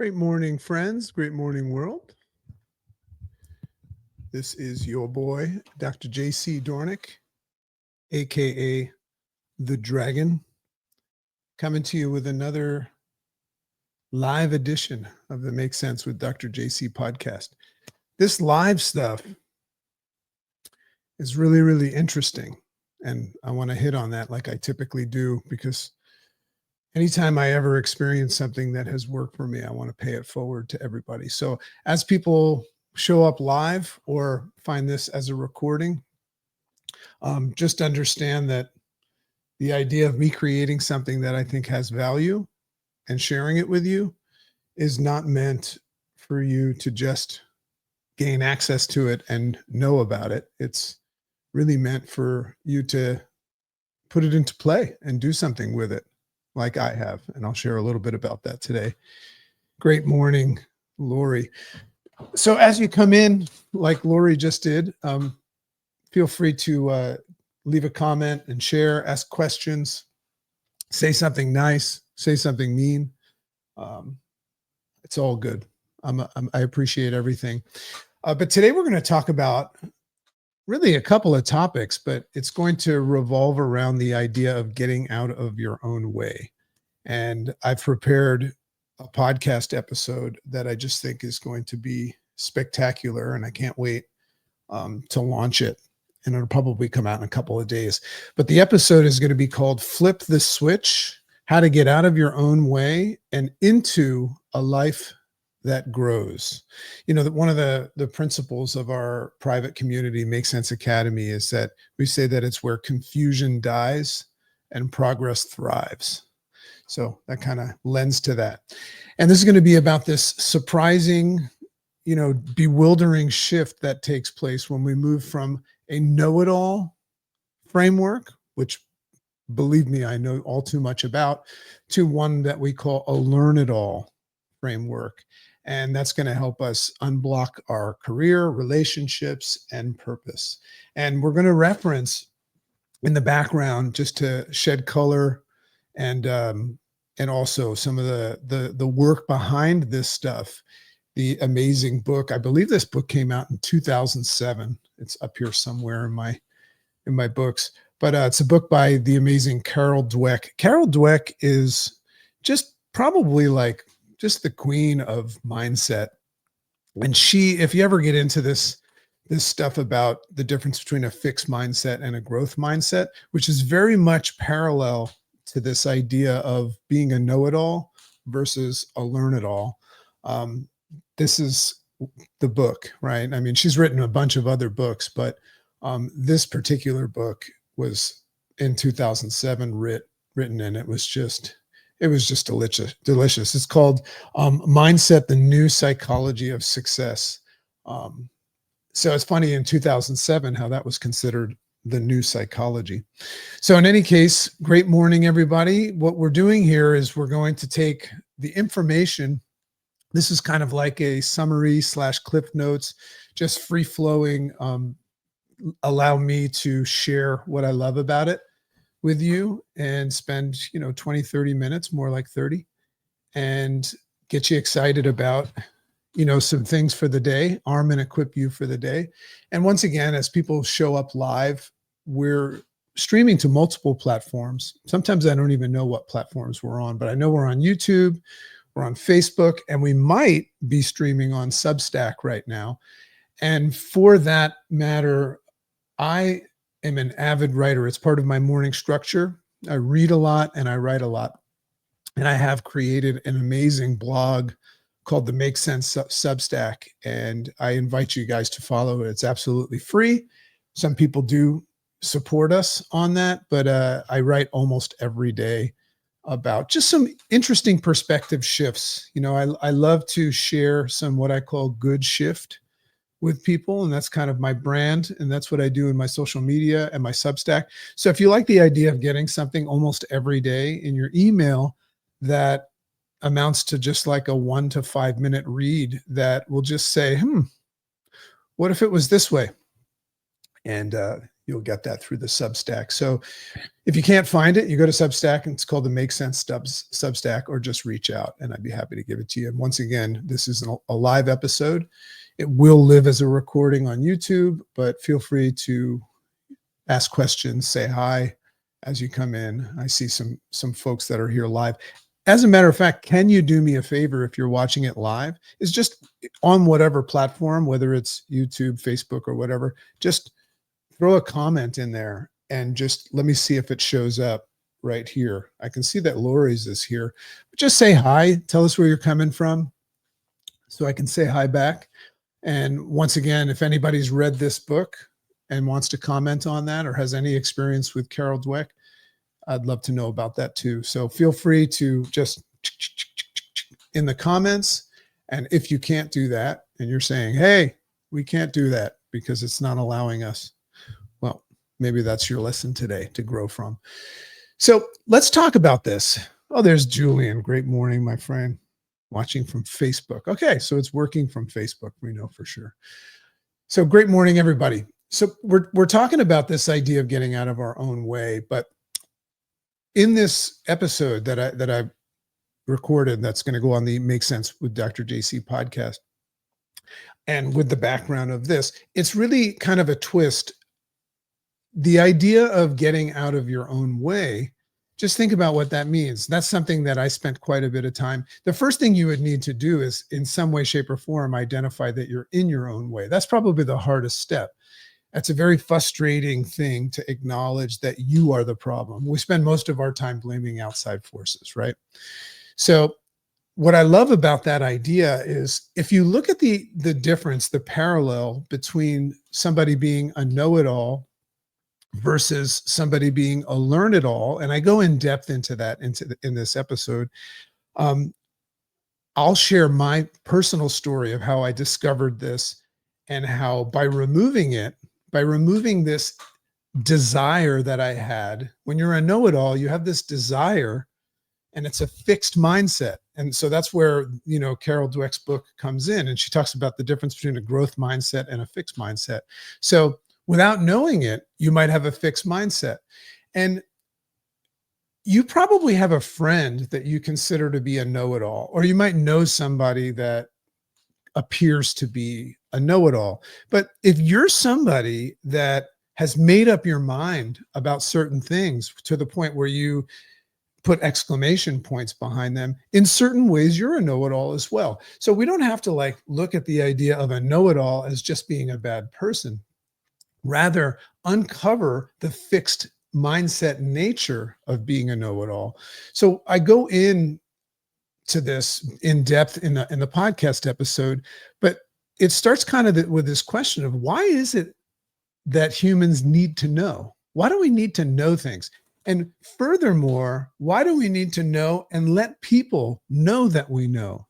Great morning, friends. Great morning, world. This is your boy, Dr. J.C. Doornick, aka The Dragon, coming to you with another live edition of the Make Sense with Dr. J.C. podcast. This live stuff is really, really interesting. And I want to hit on that like I typically do, because anytime I ever experience something that has worked for me, I want to pay it forward to everybody. So as people show up live or find this as a recording, just understand that the idea of me creating something that I think has value and sharing it with you is not meant for you to just gain access to it and know about it. It's really meant for you to put it into play and do something with it, like I have. And I'll share a little bit about that today. Great morning, Lori. So as you come in, like Lori just did, feel free to leave a comment and share, ask questions, say something nice, say something mean. It's all good. I appreciate everything. But today we're going to talk about really a couple of topics, but it's going to revolve around the idea of getting out of your own way. And I've prepared a podcast episode that I just think is going to be spectacular, and I can't wait to launch it. And it'll probably come out in a couple of days. But the episode is going to be called Flip the Switch: How to Get Out of Your Own Way and Into a Life that Grows. You know, that one of the principles of our private community, Make Sense Academy, is that we say that it's where confusion dies and progress thrives. So that kind of lends to that. And this is going to be about this surprising, bewildering shift that takes place when we move from a know-it-all framework, which, believe me, I know all too much about, to one that we call a learn-it-all framework. And that's going to help us unblock our career, relationships, and purpose. And we're going to reference in the background, just to shed color and also some of the work behind this stuff, the amazing book. I believe this book came out in 2007. It's up here somewhere in my books, but it's a book by the amazing Carol Dweck. Carol Dweck is just probably like just the queen of mindset. And if you ever get into this stuff about the difference between a fixed mindset and a growth mindset, which is very much parallel to this idea of being a know-it-all versus a learn-it-all. This is the book, right? I mean, she's written a bunch of other books, but this particular book was in 2007 written, and it was just delicious. It's called Mindset: The New Psychology of Success. So it's funny in 2007 how that was considered the new psychology. So in any case, great morning, everybody. What we're doing here is we're going to take the information. This is kind of like a summary / cliff notes, just free flowing. Allow me to share what I love about it with you and spend, 20, 30 minutes, more like 30, and get you excited about, some things for the day, arm and equip you for the day. And once again, as people show up live, we're streaming to multiple platforms. Sometimes I don't even know what platforms we're on, but I know we're on YouTube, we're on Facebook, and we might be streaming on Substack right now. And for that matter, I am an avid writer. It's part of my morning structure. I read a lot and I write a lot. And I have created an amazing blog called the Make Sense Substack. And I invite you guys to follow it. It's absolutely free. Some people do support us on that, but I write almost every day about just some interesting perspective shifts. I love to share some what I call good shift with people, and that's kind of my brand, and that's what I do in my social media and my Substack. So if you like the idea of getting something almost every day in your email that amounts to just like a 1 to 5 minute read that will just say, what if it was this way? And you'll get that through the Substack. So if you can't find it, you go to Substack, and it's called the Make Sense Substack, or just reach out and I'd be happy to give it to you. And once again, this is a live episode. It will live as a recording on YouTube, but feel free to ask questions, say hi as you come in. I see some folks that are here live. As a matter of fact, can you do me a favor if you're watching it live? Is just on whatever platform, whether it's YouTube, Facebook, or whatever, just throw a comment in there and just let me see if it shows up right here. I can see that Lori's is here. Just say hi. Tell us where you're coming from so I can say hi back. And once again, if anybody's read this book and wants to comment on that or has any experience with Carol Dweck, I'd love to know about that too. So feel free to just in the comments. And if you can't do that and you're saying, hey, we can't do that because it's not allowing us, well, maybe that's your lesson today to grow from. So let's talk about this. Oh, there's Julian. Great morning, my friend. Watching from Facebook. Okay, so it's working from Facebook. We know for sure. So great morning, everybody. So we're talking about this idea of getting out of our own way, but in this episode that I recorded, that's going to go on the Make Sense with Dr. JC podcast, and with the background of this, it's really kind of a twist. The idea of getting out of your own way, just think about what that means. That's something that I spent quite a bit of time. The first thing you would need to do is, in some way, shape, or form, identify that you're in your own way. That's probably the hardest step. That's a very frustrating thing to acknowledge that you are the problem. We spend most of our time blaming outside forces, right? So what I love about that idea is if you look at the difference, the parallel between somebody being a know-it-all versus somebody being a learn-it-all, and I go in depth into that in this episode, I'll share my personal story of how I discovered this and how by removing this desire that I had. When you're a know-it-all, you have this desire and it's a fixed mindset. And so that's where, Carol Dweck's book comes in, and she talks about the difference between a growth mindset and a fixed mindset. So without knowing it, you might have a fixed mindset. And you probably have a friend that you consider to be a know-it-all, or you might know somebody that appears to be a know-it-all. But if you're somebody that has made up your mind about certain things to the point where you put exclamation points behind them, in certain ways, you're a know-it-all as well. So we don't have to look at the idea of a know-it-all as just being a bad person. Rather, uncover the fixed mindset nature of being a know-it-all. So I go in to this in depth in the podcast episode, but it starts kind of with this question of why is it that humans need to know? Why do we need to know things? And furthermore, why do we need to know and let people know that we know?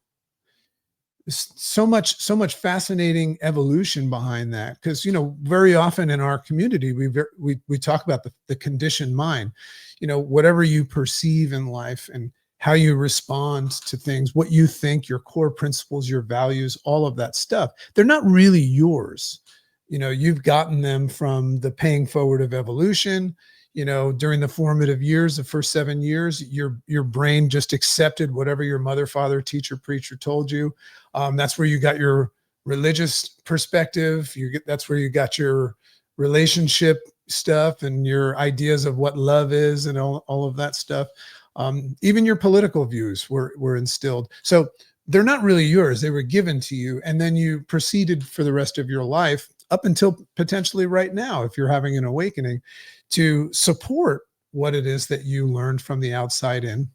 So much fascinating evolution behind that, because very often in our community we talk about the conditioned mind. Whatever you perceive in life and how you respond to things, what you think, your core principles, your values, all of that stuff, they're not really yours. You've gotten them from the paying forward of evolution. During the formative years, the first 7 years, your brain just accepted whatever your mother, father, teacher, preacher told you. That's where you got your religious perspective. That's where you got your relationship stuff and your ideas of what love is and all of that stuff. Even your political views were instilled. So they're not really yours. They were given to you. And then you proceeded for the rest of your life, up until potentially right now, if you're having an awakening, to support what it is that you learned from the outside in.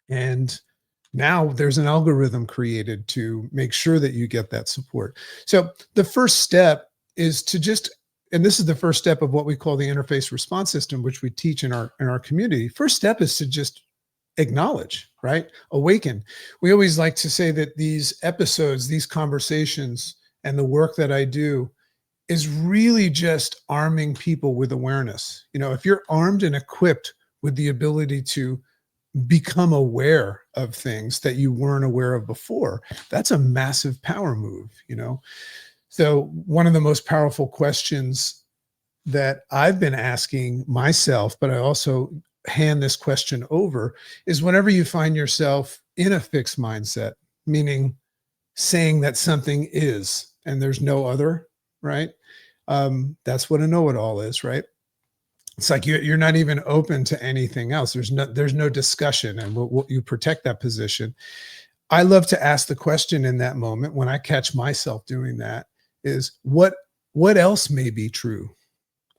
And now there's an algorithm created to make sure that you get that support. So the first step is to and this is the first step of what we call the interface response system, which we teach in our community. First step is to just acknowledge, right? Awaken. We always like to say that these episodes, these conversations, and the work that I do is really just arming people with awareness. If you're armed and equipped with the ability to become aware of things that you weren't aware of before, that's a massive power move. So one of the most powerful questions that I've been asking myself, but I also hand this question over, is whenever you find yourself in a fixed mindset, meaning saying that something is and there's no other, right? That's what a know-it-all is, right? It's like you're not even open to anything else. There's no discussion, and you protect that position. I love to ask the question in that moment when I catch myself doing that is what else may be true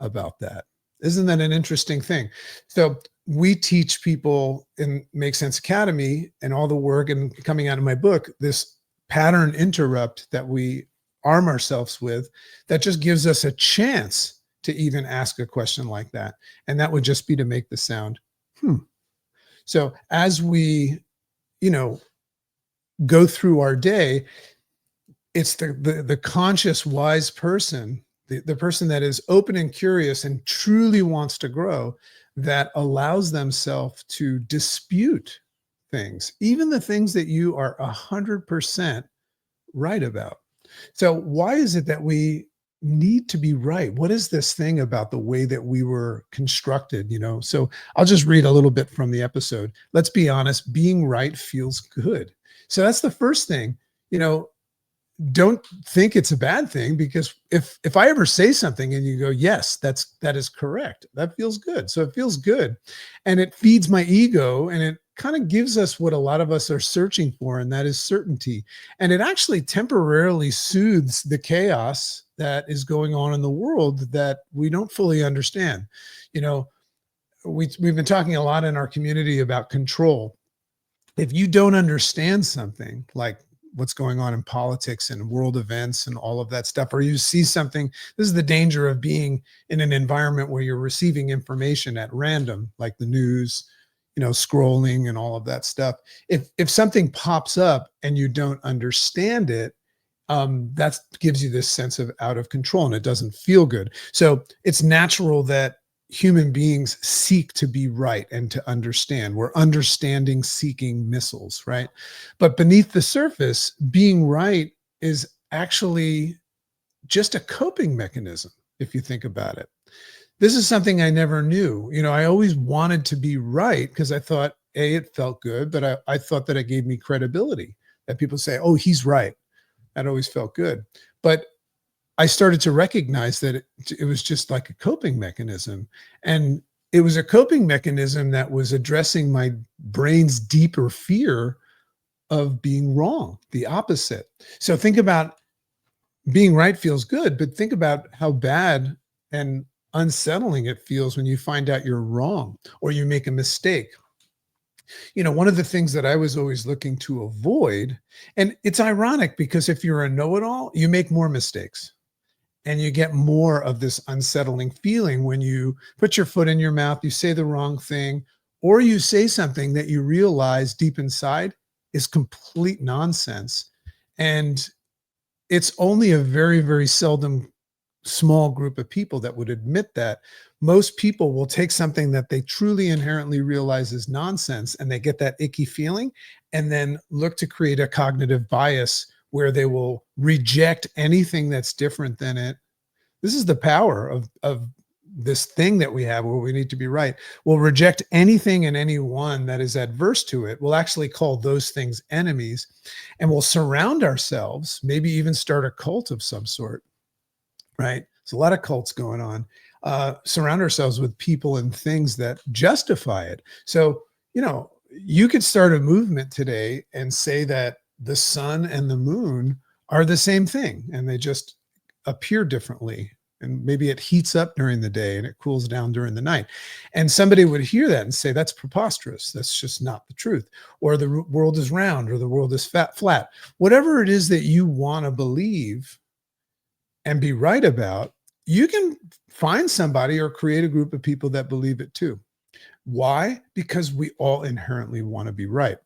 about that? Isn't that an interesting thing? So we teach people in Make Sense Academy and all the work and coming out of my book, this pattern interrupt that we arm ourselves with that just gives us a chance to even ask a question like that. And that would just be to make the sound, hmm. So as we, you know, go through our day, it's the conscious, wise person, the person that is open and curious and truly wants to grow, that allows themselves to dispute things, even the things that you are 100% right about. So why is it that we need to be right? What is this thing about the way that we were constructed, you know? So I'll just read a little bit from the episode. Let's be honest, being right feels good. So that's the first thing, you know, don't think it's a bad thing, because if I ever say something and you go, yes, that is correct, that feels good. So it feels good, and it feeds my ego, and it kind of gives us what a lot of us are searching for, and that is certainty. And it actually temporarily soothes the chaos that is going on in the world that we don't fully understand. You know, we've been talking a lot in our community about control. If you don't understand something like what's going on in politics and world events and all of that stuff, or you see something, this is the danger of being in an environment where you're receiving information at random, like the news, you know, scrolling and all of that stuff. If something pops up and you don't understand it, that gives you this sense of out of control, and it doesn't feel good. So it's natural that human beings seek to be right and to understand. We're understanding seeking missiles, right? But beneath the surface, being right is actually just a coping mechanism, if you think about it. This is something I never knew. You know, I always wanted to be right because I thought, A, it felt good, but I thought that it gave me credibility, that people say, oh, he's right. That always felt good. But I started to recognize that it was just like a coping mechanism. And it was a coping mechanism that was addressing my brain's deeper fear of being wrong, the opposite. So think about being right feels good, but think about how bad and unsettling it feels when you find out you're wrong or you make a mistake. You know, one of the things that I was always looking to avoid, and it's ironic because if you're a know-it-all, you make more mistakes. And you get more of this unsettling feeling when you put your foot in your mouth, you say the wrong thing, or you say something that you realize deep inside is complete nonsense. And it's only a very, very seldom small group of people that would admit that. Most people will take something that they truly inherently realize is nonsense, and they get that icky feeling, and then look to create a cognitive bias where they will reject anything that's different than it. This is the power of this thing that we have where we need to be right. We'll reject anything and anyone that is adverse to it. We'll actually call those things enemies, and we'll surround ourselves, maybe even start a cult of some sort, right? There's a lot of cults going on. Surround ourselves with people and things that justify it. So, you know, you could start a movement today and say that the sun and the moon are the same thing, and they just appear differently. And maybe it heats up during the day and it cools down during the night. And somebody would hear that and say, that's preposterous. That's just not the truth. Or the world is round, or the world is flat. Whatever it is that you want to believe and be right about, you can find somebody or create a group of people that believe it too. Why? Because we all inherently want to be right.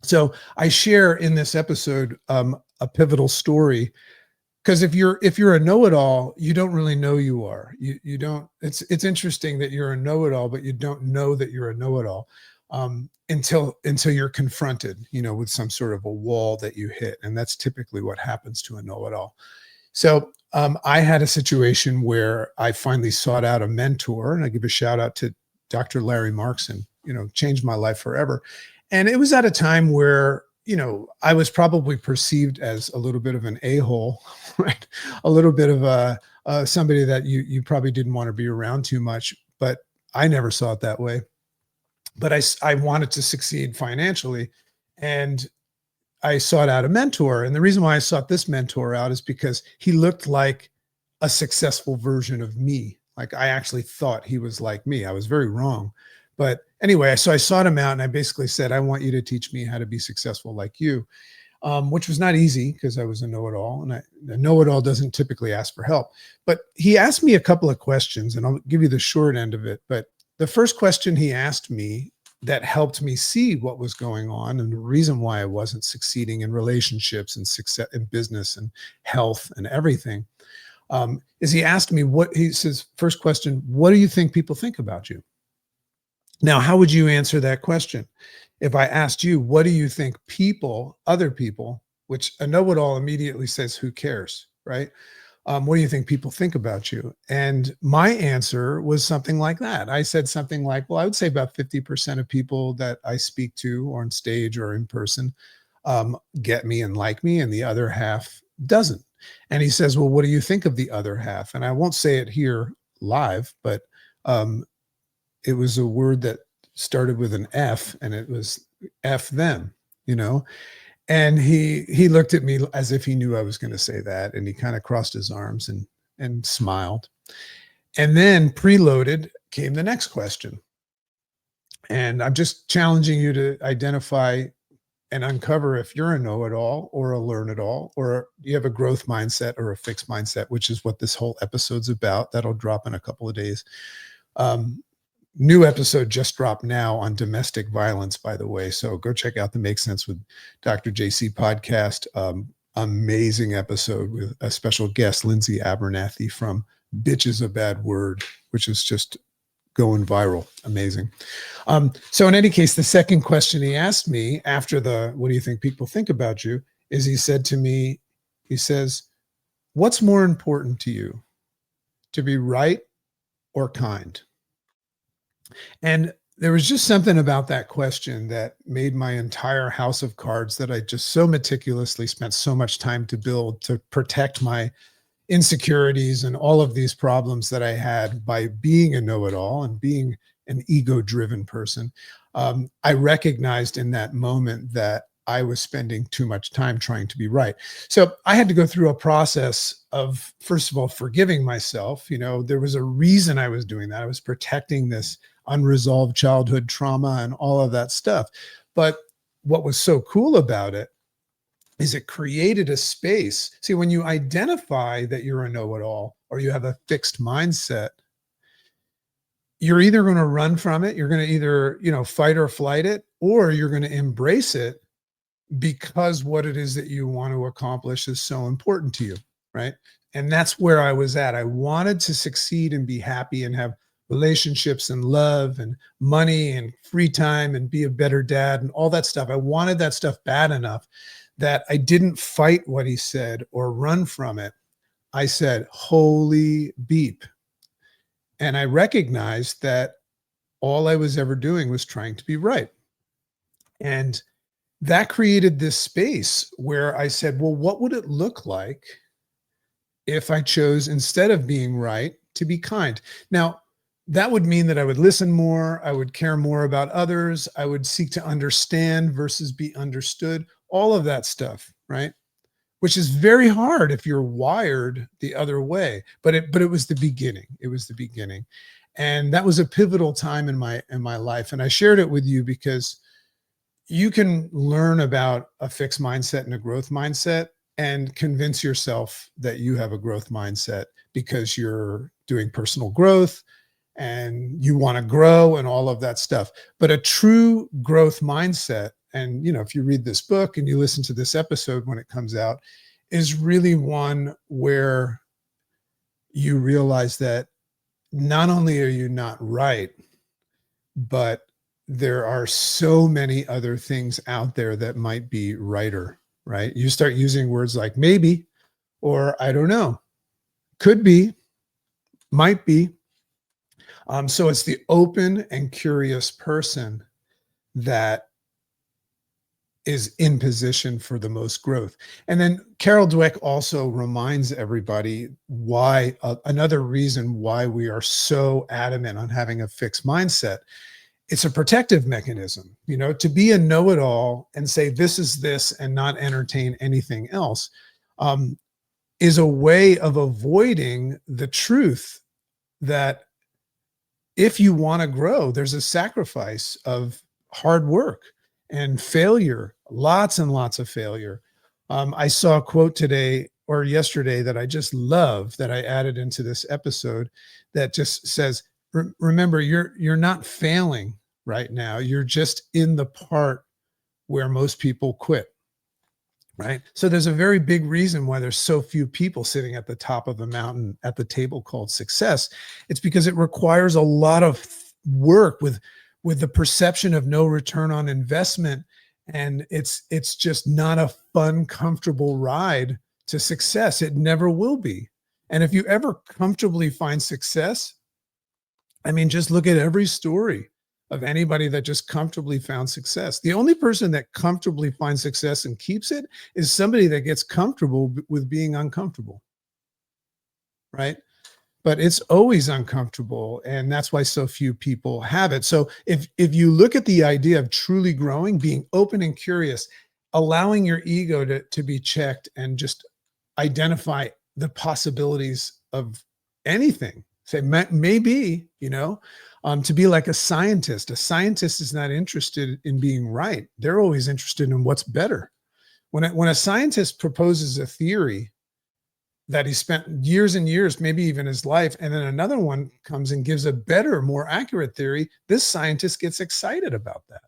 So I share in this episode a pivotal story, because if you're a know-it-all, you don't really know you are. You don't. It's interesting that you're a know-it-all, but you don't know that you're a know-it-all until you're confronted, you know, with some sort of a wall that you hit, and that's typically what happens to a know-it-all. So I had a situation where I finally sought out a mentor, and I give a shout out to Dr. Larry Markson, changed my life forever. And it was at a time where, I was probably perceived as a little bit of an a-hole, right? A little bit of somebody that you probably didn't want to be around too much, but I never saw it that way. But I wanted to succeed financially, and I sought out a mentor. And the reason why I sought this mentor out is because he looked like a successful version of me. Like I actually thought he was like me. I was very wrong. But anyway, so I sought him out and I basically said, I want you to teach me how to be successful like you, which was not easy because I was a know-it-all. And a know-it-all doesn't typically ask for help. But he asked me a couple of questions, and I'll give you the short end of it. But the first question he asked me that helped me see what was going on and the reason why I wasn't succeeding in relationships and success in business and health and everything, is he asked me he says, first question, what do you think people think about you? Now, how would you answer that question? If I asked you, what do you think other people, which a know-it-all immediately says, who cares, right? What do you think people think about you? And my answer was something like that. I said something like, well, I would say about 50% of people that I speak to or on stage or in person get me and like me, and the other half doesn't. And he says, well, what do you think of the other half? And I won't say it here live, but it was a word that started with an F, and it was F them, And he looked at me as if he knew I was going to say that, and he kind of crossed his arms and smiled. And then preloaded came the next question. And I'm just challenging you to identify and uncover if you're a know-it-all or a learn-it-all, or you have a growth mindset or a fixed mindset, which is what this whole episode's about. That'll drop in a couple of days. New episode just dropped now on domestic violence, by the way. So go check out the Make Sense with Dr. JC podcast. Amazing episode with a special guest, Lindsay Abernathy from Bitch is a Bad Word, which is just going viral. Amazing. So in any case, the second question he asked me after what do you think people think about you, is he said to me, he says, what's more important to you, to be right or kind? And there was just something about that question that made my entire house of cards that I just so meticulously spent so much time to build to protect my insecurities and all of these problems that I had by being a know-it-all and being an ego-driven person. I recognized in that moment that I was spending too much time trying to be right. So I had to go through a process of, first of all, forgiving myself. There was a reason I was doing that. I was protecting this unresolved childhood trauma and all of that stuff. But what was so cool about it is it created a space. See, when you identify that you're a know-it-all or you have a fixed mindset, you're either going to run from it, you're going to either, fight or flight it, or you're going to embrace it because what it is that you want to accomplish is so important to you, right? And that's where I was at. I wanted to succeed and be happy and have relationships and love and money and free time and be a better dad and all that stuff. I wanted that stuff bad enough that I didn't fight what he said or run from it. I said, holy beep. And I recognized that all I was ever doing was trying to be right. And that created this space where I said, well, what would it look like if I chose, instead of being right, to be kind? Now, that would mean that I would listen more, I would care more about others, I would seek to understand versus be understood, all of that stuff, right? Which is very hard if you're wired the other way. But it was the beginning. It was the beginning. And that was a pivotal time in my life. And I shared it with you because you can learn about a fixed mindset and a growth mindset and convince yourself that you have a growth mindset because you're doing personal growth and you want to grow and all of that stuff. But a true growth mindset, and if you read this book and you listen to this episode when it comes out, is really one where you realize that not only are you not right, but there are so many other things out there that might be righter, right? You start using words like maybe, or I don't know, Could be, might be. So it's the open and curious person that is in position for the most growth. And then Carol Dweck also reminds everybody why another reason why we are so adamant on having a fixed mindset. It's a protective mechanism, to be a know-it-all and say this is this and not entertain anything else, um, is a way of avoiding the truth that if you want to grow, there's a sacrifice of hard work and failure, lots and lots of failure. I saw a quote today or yesterday that I just love that I added into this episode that just says, remember, you're not failing right now. You're just in the part where most people quit. Right. So there's a very big reason why there's so few people sitting at the top of the mountain at the table called success. It's because it requires a lot of work with the perception of no return on investment. And it's just not a fun, comfortable ride to success. It never will be. And if you ever comfortably find success, I mean, just look at every story of anybody that just comfortably found success. The only person that comfortably finds success and keeps it is somebody that gets comfortable with being uncomfortable, right? But it's always uncomfortable, and that's why so few people have it. So if you look at the idea of truly growing, being open and curious, allowing your ego to be checked and just identify the possibilities of anything, say maybe, to be like a scientist. A scientist is not interested in being right. They're always interested in what's better. When a scientist proposes a theory that he spent years and years, maybe even his life, and then another one comes and gives a better, more accurate theory, this scientist gets excited about that.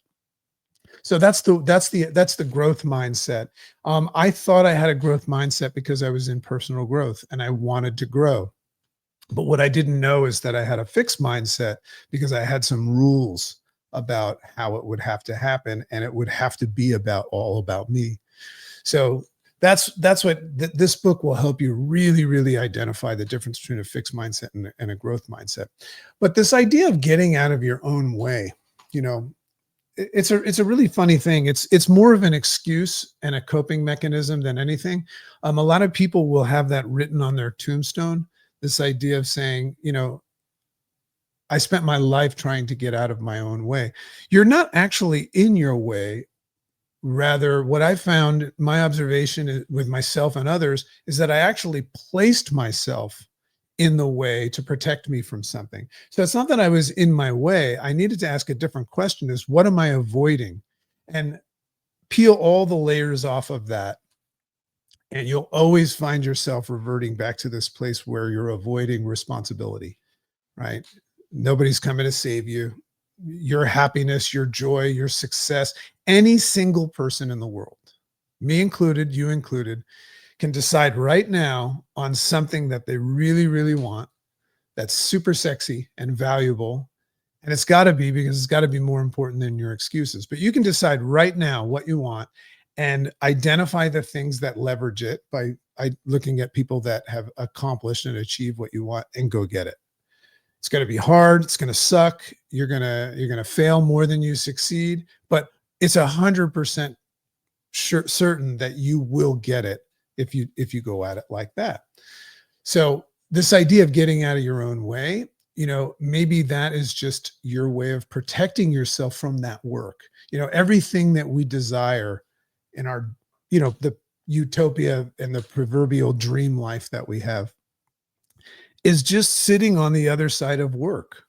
So that's the growth mindset. I thought I had a growth mindset because I was in personal growth and I wanted to grow. But what I didn't know is that I had a fixed mindset because I had some rules about how it would have to happen, and it would have to be all about me. So that's what this book will help you really, really identify the difference between a fixed mindset and a growth mindset. But this idea of getting out of your own way, it's a really funny thing. It's more of an excuse and a coping mechanism than anything. A lot of people will have that written on their tombstone. This idea of saying, I spent my life trying to get out of my own way. You're not actually in your way. Rather, what I found, my observation with myself and others, is that I actually placed myself in the way to protect me from something. So it's not that I was in my way. I needed to ask a different question: is what am I avoiding? And peel all the layers off of that. And you'll always find yourself reverting back to this place where you're avoiding responsibility, right? Nobody's coming to save you. Your happiness, your joy, your success, any single person in the world, me included, you included, can decide right now on something that they really, really want, that's super sexy and valuable. And it's got to be, because it's got to be more important than your excuses. But you can decide right now what you want and identify the things that leverage it by looking at people that have accomplished and achieved what you want, and go get it. It's going to be hard. It's going to suck. You're going to fail more than you succeed, but it's 100% certain that you will get it if you go at it like that. So this idea of getting out of your own way, maybe that is just your way of protecting yourself from that work. Everything that we desire in our, the utopia and the proverbial dream life that we have, is just sitting on the other side of work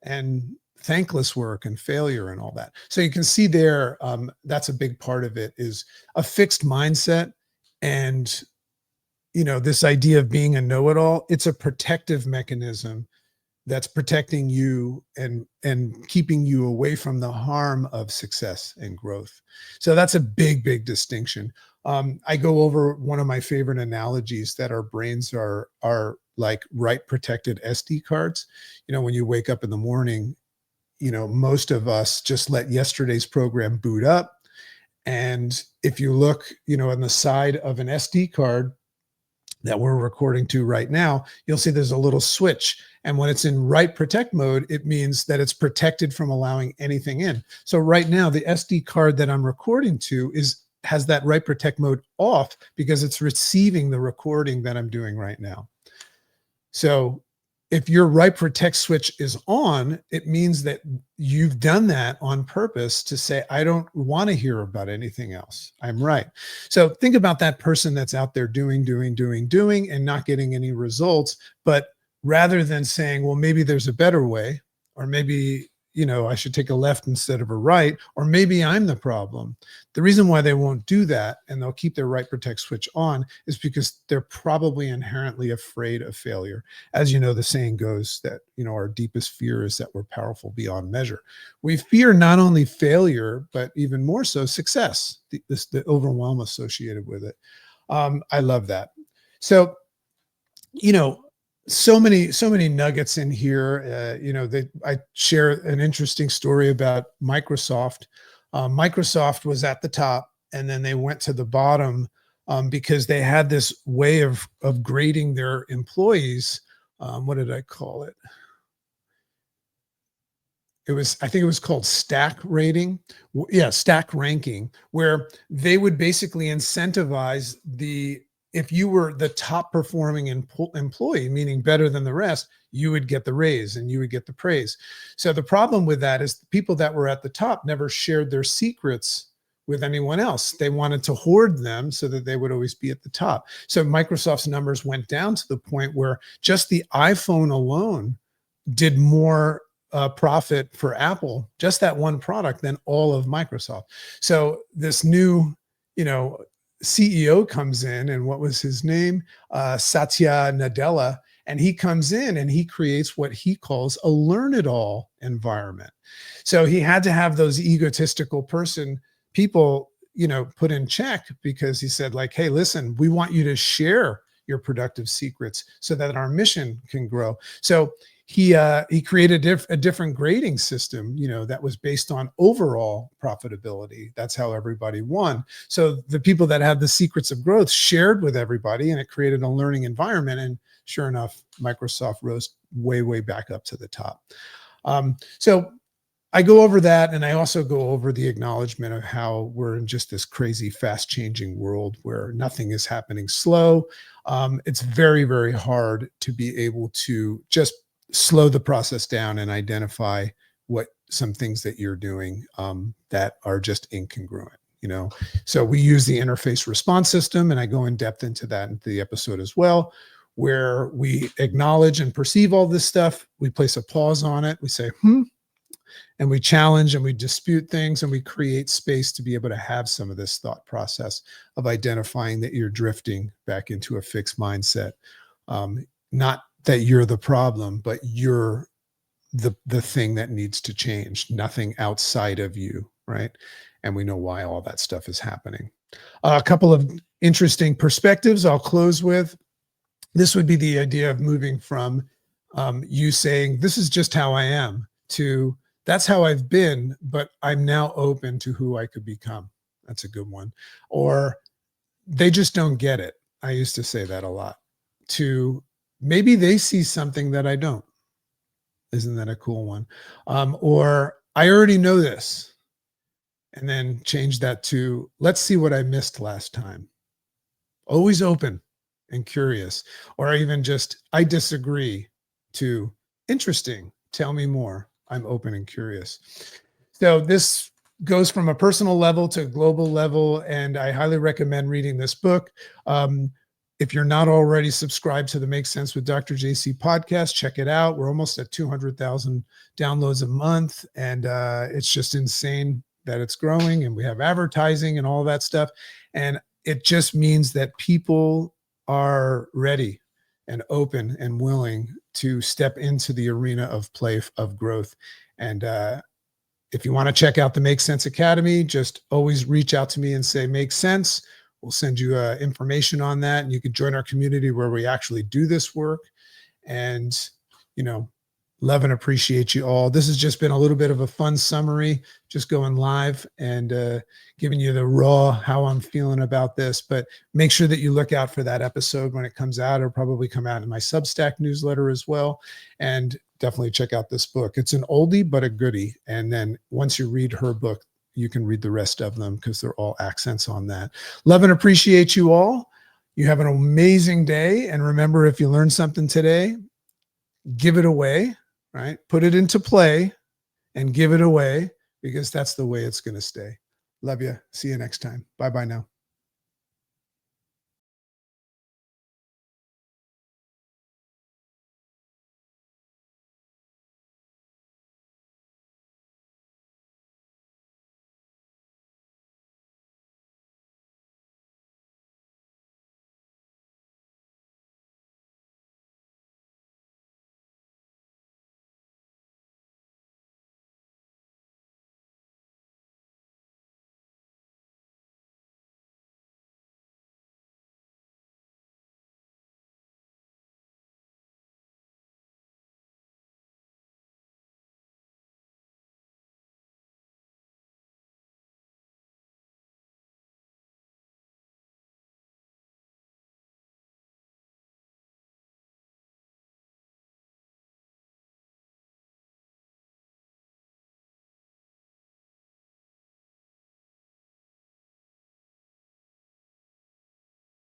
and thankless work and failure and all that. So you can see there, that's a big part of it, is a fixed mindset. And, this idea of being a know-it-all, it's a protective mechanism that's protecting you and keeping you away from the harm of success and growth. So that's a big, big distinction. I go over one of my favorite analogies, that our brains are like right protected SD cards. When you wake up in the morning, most of us just let yesterday's program boot up. And if you look, on the side of an SD card, that we're recording to right now, you'll see there's a little switch. And when it's in write protect mode, it means that it's protected from allowing anything in. So right now, the SD card that I'm recording to has that write protect mode off because it's receiving the recording that I'm doing right now. So if your write protect switch is on, it means that you've done that on purpose to say, I don't want to hear about anything else. I'm right. So think about that person that's out there doing, and not getting any results. But rather than saying, well, maybe there's a better way, or maybe, I should take a left instead of a right, or maybe I'm the problem. The reason why they won't do that and they'll keep their write protect switch on is because they're probably inherently afraid of failure. As you know, the saying goes that, our deepest fear is that we're powerful beyond measure. We fear not only failure, but even more so success, the overwhelm associated with it. I love that. So, so many nuggets in here. I share an interesting story about Microsoft. Microsoft was at the top, and then they went to the bottom because they had this way of grading their employees. What did I call it? I think it was called stack rating. Stack ranking, where they would basically incentivize if you were the top performing employee, meaning better than the rest, you would get the raise and you would get the praise. So the problem with that is the people that were at the top never shared their secrets with anyone else. They wanted to hoard them so that they would always be at the top. So Microsoft's numbers went down to the point where just the iPhone alone did more profit for Apple, just that one product, than all of Microsoft. So this new, CEO comes in, and what was his name? Satya Nadella. And he comes in and he creates what he calls a learn it all environment. So he had to have those egotistical people, put in check, because he said, like, hey, listen, we want you to share your productive secrets so that our mission can grow. So he created a different grading system, that was based on overall profitability. That's how everybody won. So the people that had the secrets of growth shared with everybody, and it created a learning environment. And sure enough, Microsoft rose way, way back up to the top. So I go over that, and I also go over the acknowledgement of how we're in just this crazy, fast-changing world where nothing is happening slow. It's very, very hard to be able to just slow the process down and identify what some things that you're doing that are just incongruent. So we use the interface response system, and I go in depth into that in the episode as well, where we acknowledge and perceive all this stuff. We place a pause on it. We say, and we challenge and we dispute things, and we create space to be able to have some of this thought process of identifying that you're drifting back into a fixed mindset. Not that you're the problem, but you're the thing that needs to change, nothing outside of you, right? And we know why all that stuff is happening. A couple of interesting perspectives I'll close with. This would be the idea of moving from you saying, this is just how I am, to that's how I've been, but I'm now open to who I could become. That's a good one. Or they just don't get it. I used to say that a lot. To maybe they see something that I don't. Isn't that a cool one? Or I already know this. And then change that to, let's see what I missed last time. Always open and curious. Or even just, I disagree, to interesting. Tell me more. I'm open and curious. So this goes from a personal level to a global level, and I highly recommend reading this book. If you're not already subscribed to the Make Sense with Dr. JC podcast, check it out. We're almost at 200,000 downloads a month, and it's just insane that it's growing, and we have advertising and all that stuff. And it just means that people are ready and open and willing to step into the arena of play, of growth. And if you want to check out the Make Sense Academy, just always reach out to me and say, make sense. We'll send you information on that, and you can join our community where we actually do this work and, Love and appreciate you all. This has just been a little bit of a fun summary, just going live and giving you the raw how I'm feeling about this. But make sure that you look out for that episode when it comes out. It'll probably come out in my Substack newsletter as well. And definitely check out this book. It's an oldie but a goodie. And then once you read her book, you can read the rest of them because they're all accents on that. Love and appreciate you all. You have an amazing day. And remember, if you learned something today, give it away. Right? Put it into play and give it away because that's the way it's going to stay. Love you. See you next time. Bye-bye now.